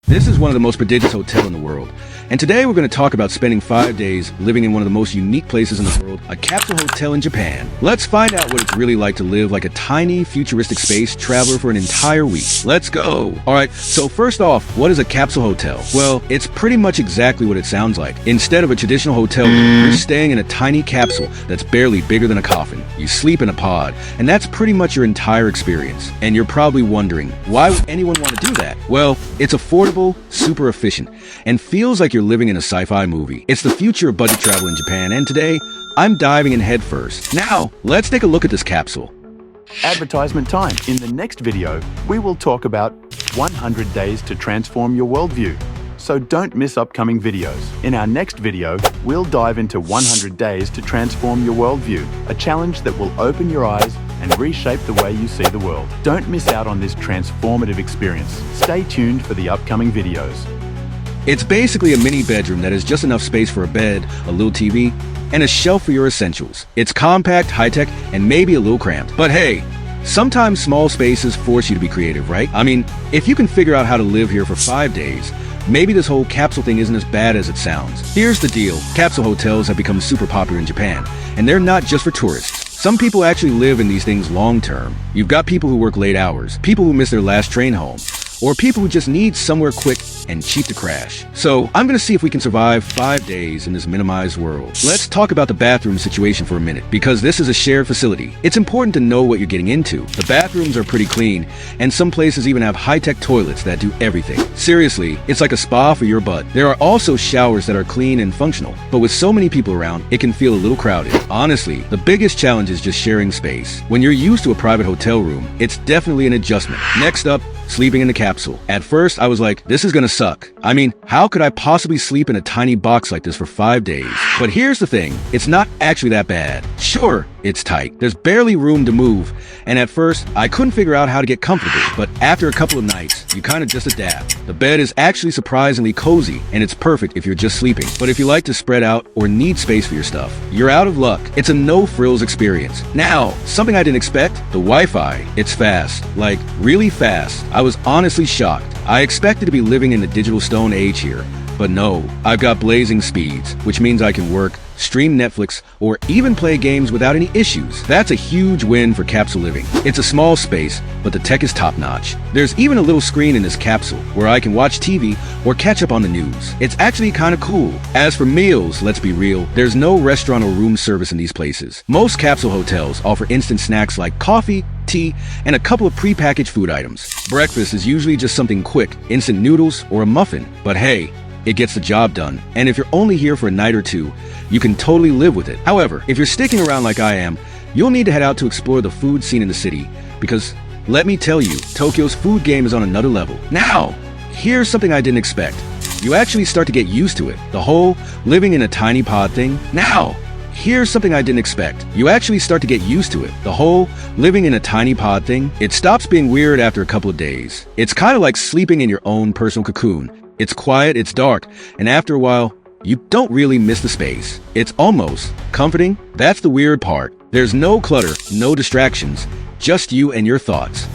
This is one of the most prodigious hotels in the world. And today we're going to talk about spending 5 days living in one of the most unique places in the world, a capsule hotel in Japan. Let's find out what it's really like to live like a tiny, futuristic space traveler for an entire week. Let's go! Alright, so first off, what is a capsule hotel? Well, it's pretty much exactly what it sounds like. Instead of a traditional hotel room, you're staying in a tiny capsule that's barely bigger than a coffin. You sleep in a pod, and that's pretty much your entire experience. And you're probably wondering, why would anyone want to do that? Well, it's affordable, super efficient, and feels like you're living in a sci-fi movie. It's the future of budget travel in Japan, and today, I'm diving in head first. Now, let's take a look at this capsule. Advertisement time. In the next video, we will talk about 100 days to transform your worldview. So don't miss upcoming videos. In our next video, we'll dive into 100 days to transform your worldview, a challenge that will open your eyes and reshape the way you see the world. Don't miss out on this transformative experience. Stay tuned for the upcoming videos. It's basically a mini bedroom that has just enough space for a bed, a little TV, and a shelf for your essentials. It's compact, high-tech, and maybe a little cramped. But hey, sometimes small spaces force you to be creative, right? I mean, if you can figure out how to live here for 5 days, maybe this whole capsule thing isn't as bad as it sounds. Here's the deal. Capsule hotels have become super popular in Japan, and they're not just for tourists. Some people actually live in these things long-term. You've got people who work late hours, people who miss their last train home, or people who just need somewhere quick and cheap to crash. So I'm gonna see if we can survive 5 days in this minimized world. Let's talk about the bathroom situation for a minute, because this is a shared facility. It's important to know what you're getting into. The bathrooms are pretty clean, and some places even have high-tech toilets that do everything. Seriously, it's like a spa for your butt. There are also showers that are clean and functional, but with so many people around, it can feel a little crowded. Honestly, the biggest challenge is just sharing space. When you're used to a private hotel room, it's definitely an adjustment. Next up, sleeping in the capsule. At first, I was like, this is gonna suck. I mean, how could I possibly sleep in a tiny box like this for 5 days? But here's the thing, it's not actually that bad. Sure, it's tight. There's barely room to move, and at first, I couldn't figure out how to get comfortable. But after a couple of nights, you kind of just adapt. The bed is actually surprisingly cozy, and it's perfect if you're just sleeping. But if you like to spread out or need space for your stuff, you're out of luck. It's a no-frills experience. Now, something I didn't expect, the Wi-Fi. It's fast, like really fast. I was honestly shocked. I expected to be living in the digital stone age here, but no, I've got blazing speeds, which means I can work, stream Netflix, or even play games without any issues. That's a huge win for capsule living. It's a small space, but the tech is top-notch. There's even a little screen in this capsule where I can watch TV or catch up on the news. It's actually kind of cool. As for meals, let's be real, there's no restaurant or room service in these places. Most capsule hotels offer instant snacks like coffee, tea, and a couple of prepackaged food items. Breakfast is usually just something quick, instant noodles or a muffin. But hey, it gets the job done. And if you're only here for a night or two, you can totally live with it. However, if you're sticking around like I am, you'll need to head out to explore the food scene in the city, because let me tell you, Tokyo's food game is on another level. Now, here's something I didn't expect. You actually start to get used to it. The whole living in a tiny pod thing. Now, here's something I didn't expect. You actually start to get used to it. The whole living in a tiny pod thing. It stops being weird after a couple of days. It's kind of like sleeping in your own personal cocoon. It's quiet, it's dark, and after a while, you don't really miss the space. It's almost comforting. That's the weird part. There's no clutter, no distractions, just you and your thoughts.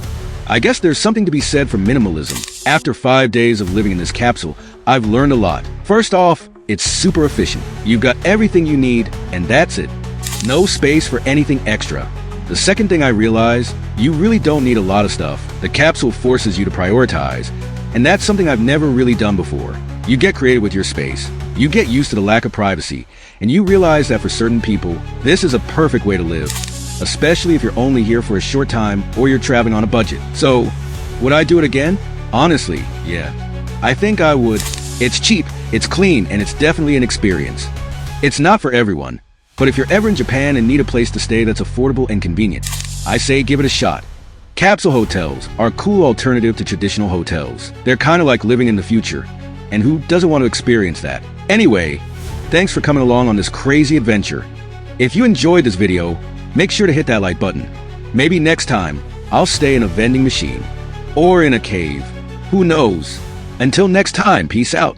I guess there's something to be said for minimalism. After 5 days of living in this capsule, I've learned a lot. First off, it's super efficient. You've got everything you need, and that's it. No space for anything extra. The second thing I realized, you really don't need a lot of stuff. The capsule forces you to prioritize, and that's something I've never really done before. You get creative with your space. You get used to the lack of privacy, and you realize that for certain people, this is a perfect way to live, especially if you're only here for a short time or you're traveling on a budget. So, would I do it again? Honestly, yeah. I think I would. It's cheap, it's clean, and it's definitely an experience. It's not for everyone, but if you're ever in Japan and need a place to stay that's affordable and convenient, I say give it a shot. Capsule hotels are a cool alternative to traditional hotels. They're kind of like living in the future, and who doesn't want to experience that? Anyway, thanks for coming along on this crazy adventure. If you enjoyed this video, make sure to hit that like button. Maybe next time, I'll stay in a vending machine, or in a cave. Who knows? Until next time, peace out.